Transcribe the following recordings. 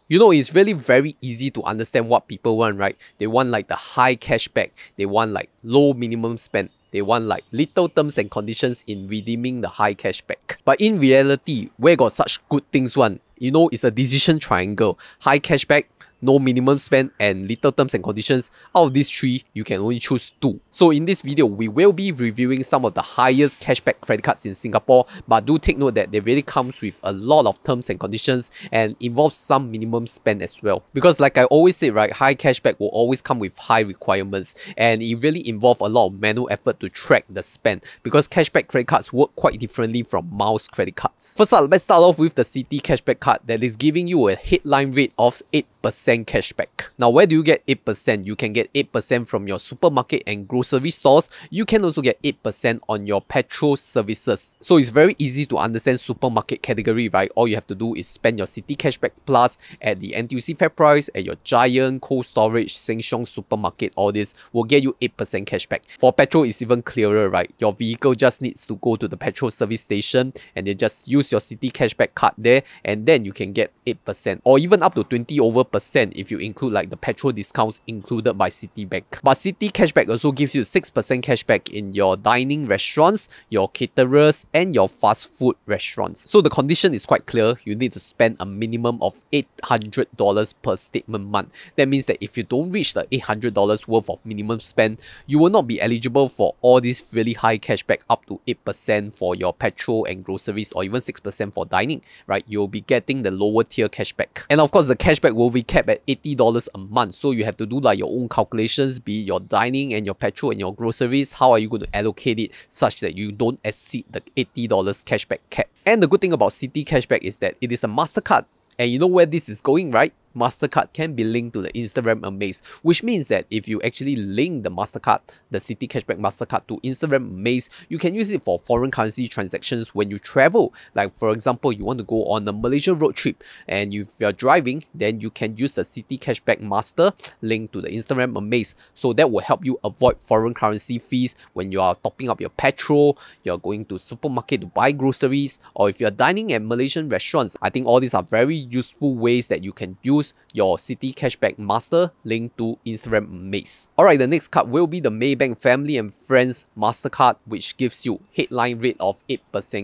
You know, it's really very easy to understand what people want, right? They want like the high cashback. They want like low minimum spend. They want like little terms and conditions in redeeming the high cashback. But in reality, where got such good things one? You know, it's a decision triangle. High cashback, no minimum spend, and little terms and conditions. Out of these three, you can only choose two. So in this video, we will be reviewing some of the highest cashback credit cards in Singapore, but do take note that they really comes with a lot of terms and conditions and involves some minimum spend as well. Because like I always say, right, high cashback will always come with high requirements, and it really involves a lot of manual effort to track the spend, because cashback credit cards work quite differently from miles credit cards. First up, let's start off with the Citi Cashback card that is giving you a headline rate of 8% cashback. Now, where do you get 8%? You can get 8% from your supermarket and grocery stores. You can also get 8% on your petrol services. So it's very easy to understand supermarket category, right? All you have to do is spend your Citi Cashback Plus at the NTUC FairPrice, at your Giant, Cold Storage, Sheng Siong supermarket. All this will get you 8% cashback. For petrol, it's even clearer, right? Your vehicle just needs to go to the petrol service station and then just use your Citi Cashback card there, and then you can get 8% or even up to 20% if you include like the petrol discounts included by Citibank. But Citi Cashback also gives you 6% cashback in your dining restaurants, your caterers, and your fast food restaurants. So the condition is quite clear. You need to spend a minimum of $800 per statement month. That means that if you don't reach the $800 worth of minimum spend, you will not be eligible for all these really high cashback up to 8% for your petrol and groceries, or even 6% for dining, right? You'll be getting the lower tier cashback. And of course, the cashback will be capped at $80 a month. So you have to do like your own calculations, be your dining and your petrol and your groceries. How are you going to allocate it such that you don't exceed the $80 cashback cap? And the good thing about Citi Cashback is that it is a MasterCard. And you know where this is going, right? MasterCard can be linked to the Instarem Amaze, which means that if you actually link the MasterCard, the Citi Cashback MasterCard to Instarem Amaze, you can use it for foreign currency transactions when you travel. Like for example, you want to go on a Malaysia road trip, and if you're driving, then you can use the Citi Cashback Master linked to the Instarem Amaze. So that will help you avoid foreign currency fees when you are topping up your petrol, you're going to supermarket to buy groceries, or if you're dining at Malaysian restaurants. I think all these are very useful ways that you can use your Citi Cashback Master linked to Instarem Amaze. Alright, the next card will be the Maybank Family and Friends Mastercard, which gives you headline rate of 8%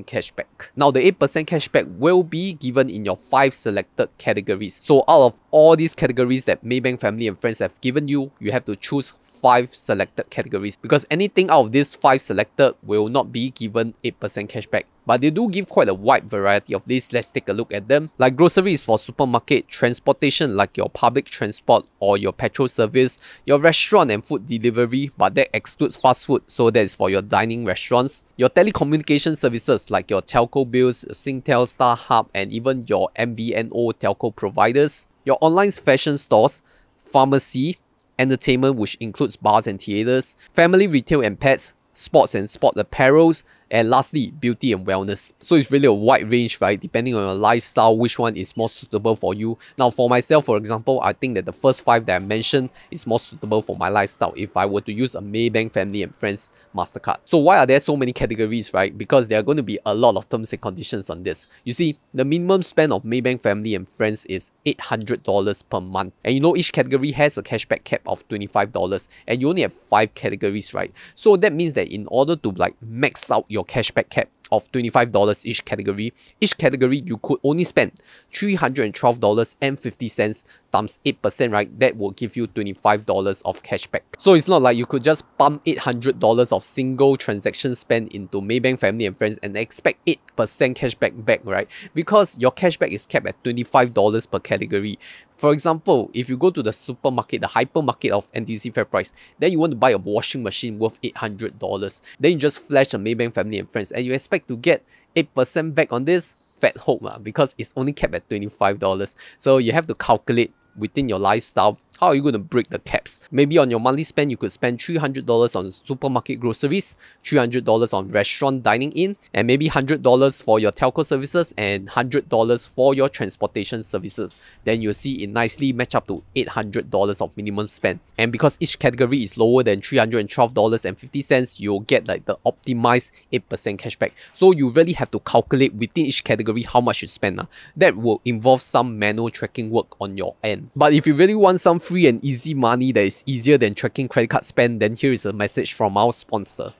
cashback. Now, the 8% cashback will be given in your 5 selected categories. So out of all these categories that Maybank Family and Friends have given you, you have to choose 5 selected categories, because anything out of these 5 selected will not be given 8% cashback. But they do give quite a wide variety of these. Let's take a look at them. Like groceries for supermarket, transportation like your public transport or your petrol service, your restaurant and food delivery, but that excludes fast food, so that is for your dining restaurants. Your telecommunication services like your telco bills, Singtel, StarHub, and even your MVNO telco providers. Your online fashion stores, pharmacy, entertainment, which includes bars and theaters, family retail and pets, sports and sport apparels, and lastly, beauty and wellness. So it's really a wide range, right? Depending on your lifestyle, which one is more suitable for you. Now, for myself, for example, I think that the first 5 that I mentioned is more suitable for my lifestyle if I were to use a Maybank Family and Friends MasterCard. So why are there so many categories, right? Because there are going to be a lot of terms and conditions on this. You see, the minimum spend of Maybank Family and Friends is $800 per month. And you know, each category has a cashback cap of $25, and you only have 5 categories, right? So that means that in order to like max out your cashback cap of $25 each category you could only spend $312.50 times 8%, right? That will give you $25 of cashback. So it's not like you could just pump $800 of single transaction spend into Maybank Family and Friends and expect 8% cashback back, right? Because your cashback is capped at $25 per category. For example, if you go to the supermarket, the hypermarket of NTUC FairPrice, then you want to buy a washing machine worth $800. Then you just flash a Maybank Family and Friends and you expect to get 8% back on this. Fat hope, because it's only capped at $25. So you have to calculate within your lifestyle How are you going to break the caps? Maybe on your monthly spend, you could spend $300 on supermarket groceries, $300 on restaurant dining in, and maybe $100 for your telco services and $100 for your transportation services. Then you'll see it nicely match up to $800 of minimum spend. And because each category is lower than $312.50, you'll get like the optimized 8% cashback. So you really have to calculate within each category how much you spend. That will involve some manual tracking work on your end. But if you really want some free and easy money that is easier than tracking credit card spend, then here is a message from our sponsor.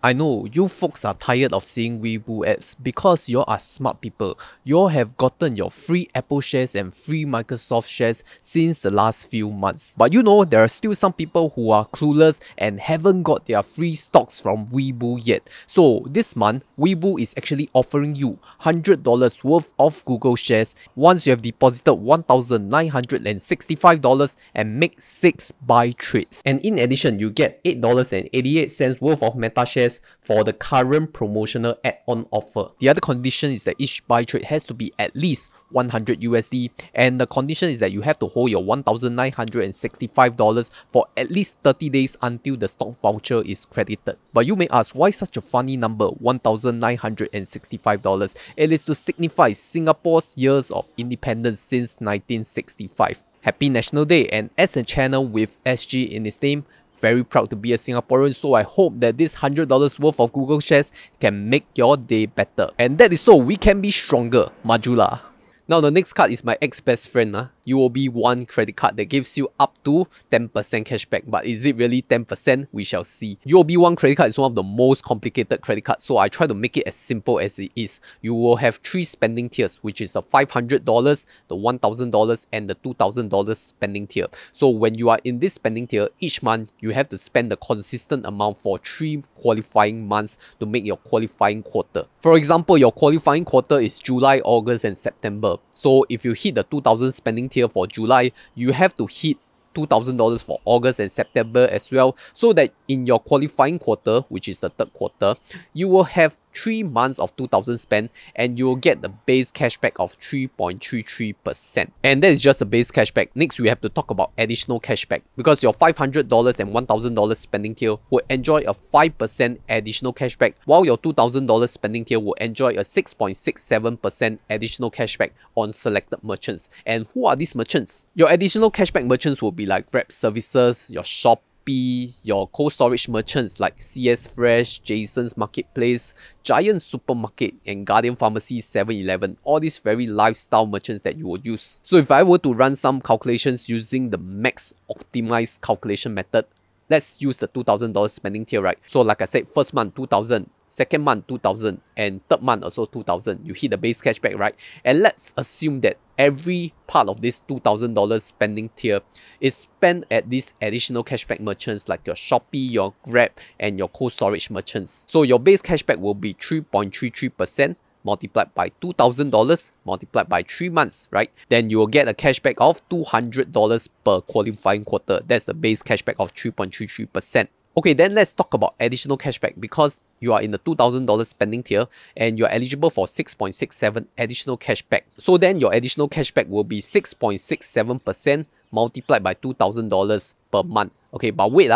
I know you folks are tired of seeing Weibo ads because you are smart people. You have gotten your free Apple shares and free Microsoft shares since the last few months. But you know, there are still some people who are clueless and haven't got their free stocks from Weibo yet. So this month, Weibo is actually offering you $100 worth of Google shares once you have deposited $1,965 and make 6 buy trades. And in addition, you get $8.88 worth of Meta shares for the current promotional add-on offer. The other condition is that each buy trade has to be at least 100 USD, and the condition is that you have to hold your $1,965 for at least 30 days until the stock voucher is credited. But you may ask, why such a funny number, $1,965? It is to signify Singapore's years of independence since 1965. Happy National Day, and as a channel with SG in its name, very proud to be a Singaporean, so I hope that this $100 worth of Google shares can make your day better. And that is so we can be stronger. Majula. Now the next card is my ex-best friend. UOB One credit card that gives you up to 10% cashback. But is it really 10%? We shall see. UOB One credit card is one of the most complicated credit cards, so I try to make it as simple as it is. You will have 3 spending tiers, which is the $500, the $1,000 and the $2,000 spending tier. So when you are in this spending tier, each month you have to spend the consistent amount for 3 qualifying months to make your qualifying quarter. For example, your qualifying quarter is July, August and September. So if you hit the 2,000 spending tier for July, you have to hit $2,000 for August and September as well, so that in your qualifying quarter, which is the 3rd quarter, you will have 3 months of 2,000 spent and you will get the base cashback of 3.33%. And that is just the base cashback. Next, we have to talk about additional cashback, because your $500 and $1,000 spending tier will enjoy a 5% additional cashback, while your $2,000 spending tier will enjoy a 6.67% additional cashback on selected merchants. And who are these merchants? Your additional cashback merchants will be like Grab Services, your Shop, your cold storage merchants like CS Fresh, Jason's Marketplace, Giant Supermarket and Guardian Pharmacy 7-Eleven, all these very lifestyle merchants that you would use. So if I were to run some calculations using the max optimized calculation method, let's use the $2,000 spending tier, right? So like I said, first month 2,000, second month 2,000 and third month also 2,000. You hit the base cashback, right? And let's assume that every part of this $2,000 spending tier is spent at these additional cashback merchants like your Shopee, your Grab and your cold storage merchants. So your base cashback will be 3.33% multiplied by $2,000 multiplied by 3 months, right? Then you will get a cashback of $200 per qualifying quarter. That's the base cashback of 3.33%. Okay, then let's talk about additional cashback, because you are in the $2,000 spending tier and you're eligible for 6.67 additional cashback. So then your additional cashback will be 6.67% multiplied by $2,000 per month. Okay, but wait,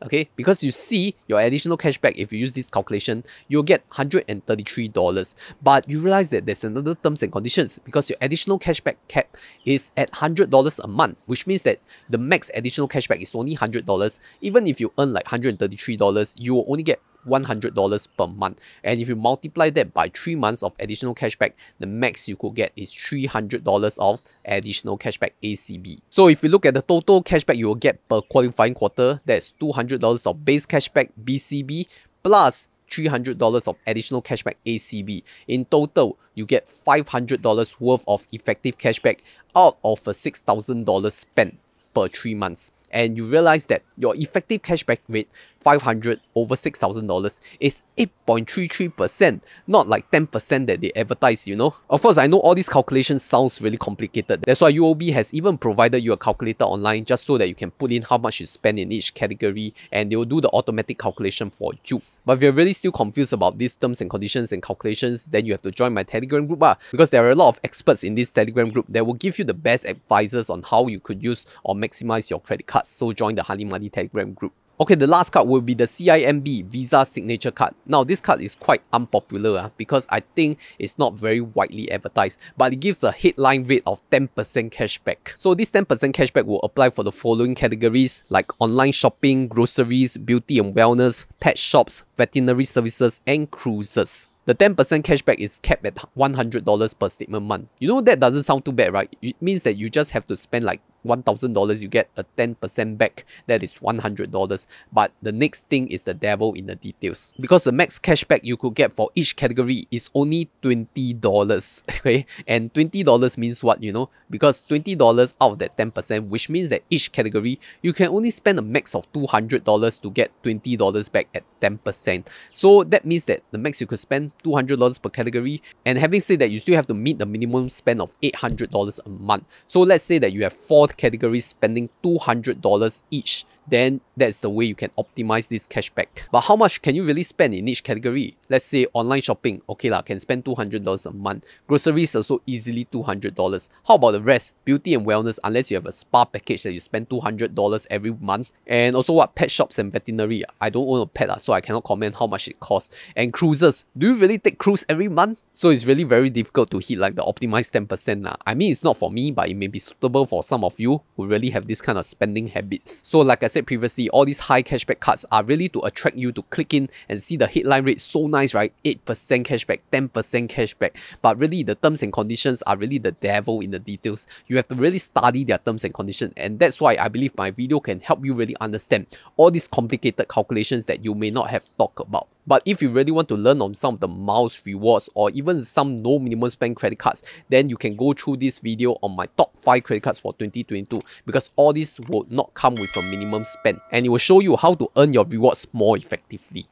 okay, because you see your additional cashback, if you use this calculation, you'll get $133. But you realize that there's another terms and conditions, because your additional cashback cap is at $100 a month, which means that the max additional cashback is only $100. Even if you earn like $133, you will only get $100 per month. And if you multiply that by 3 months of additional cashback, the max you could get is $300 of additional cashback ACB. So if you look at the total cashback you will get per qualifying quarter, that's $200 of base cashback BCB plus $300 of additional cashback ACB. In total, you get $500 worth of effective cashback out of a $6,000 spent per 3 months. and you realize that your effective cashback rate, 500 over $6,000, is 8.33%, not like 10% that they advertise, you know. Of course, I know all these calculations sounds really complicated. That's why UOB has even provided you a calculator online just so that you can put in how much you spend in each category, and they will do the automatic calculation for you. But if you're really still confused about these terms and conditions and calculations, then you have to join my Telegram group, because there are a lot of experts in this Telegram group that will give you the best advices on how you could use or maximize your credit cards. So join the Honey Money Telegram group. Okay, the last card will be the CIMB Visa Signature Card. Now, this card is quite unpopular because I think it's not very widely advertised, but it gives a headline rate of 10% cashback. So this 10% cashback will apply for the following categories like online shopping, groceries, beauty and wellness, pet shops, veterinary services, and cruises. The 10% cashback is capped at $100 per statement month. You know, that doesn't sound too bad, right? It means that you just have to spend like $1,000, you get a 10% back, that is $100. But the next thing is the devil in the details, because the max cashback you could get for each category is only $20. Okay, and $20 means what, you know? Because $20 out of that 10%, which means that each category you can only spend a max of $200 to get $20 back at 10%. So that means that the max you could spend $200 per category, and having said that, you still have to meet the minimum spend of $800 a month. So let's say that you have 4 categories spending $200 each, then that's the way you can optimize this cashback. But how much can you really spend in each category? Let's say online shopping, okay lah, can spend $200 a month. Groceries also easily $200. How about the rest? Beauty and wellness, unless you have a spa package that you spend $200 every month. And also what? Pet shops and veterinary. I don't own a pet, so I cannot comment how much it costs. And cruises. Do you really take cruise every month? So it's really very difficult to hit like the optimized 10%. I mean, it's not for me, but it may be suitable for some of you who really have this kind of spending habits. So like I said previously, all these high cashback cards are really to attract you to click in and see the headline rate so nice, right? 8% cashback, 10% cashback. But really, the terms and conditions are really the devil in the details. You have to really study their terms and conditions, and that's why I believe my video can help you really understand all these complicated calculations that you may not have thought about. But if you really want to learn on some of the miles rewards or even some no minimum spend credit cards, then you can go through this video on my top 5 credit cards for 2022, because all this will not come with a minimum spend, and it will show you how to earn your rewards more effectively.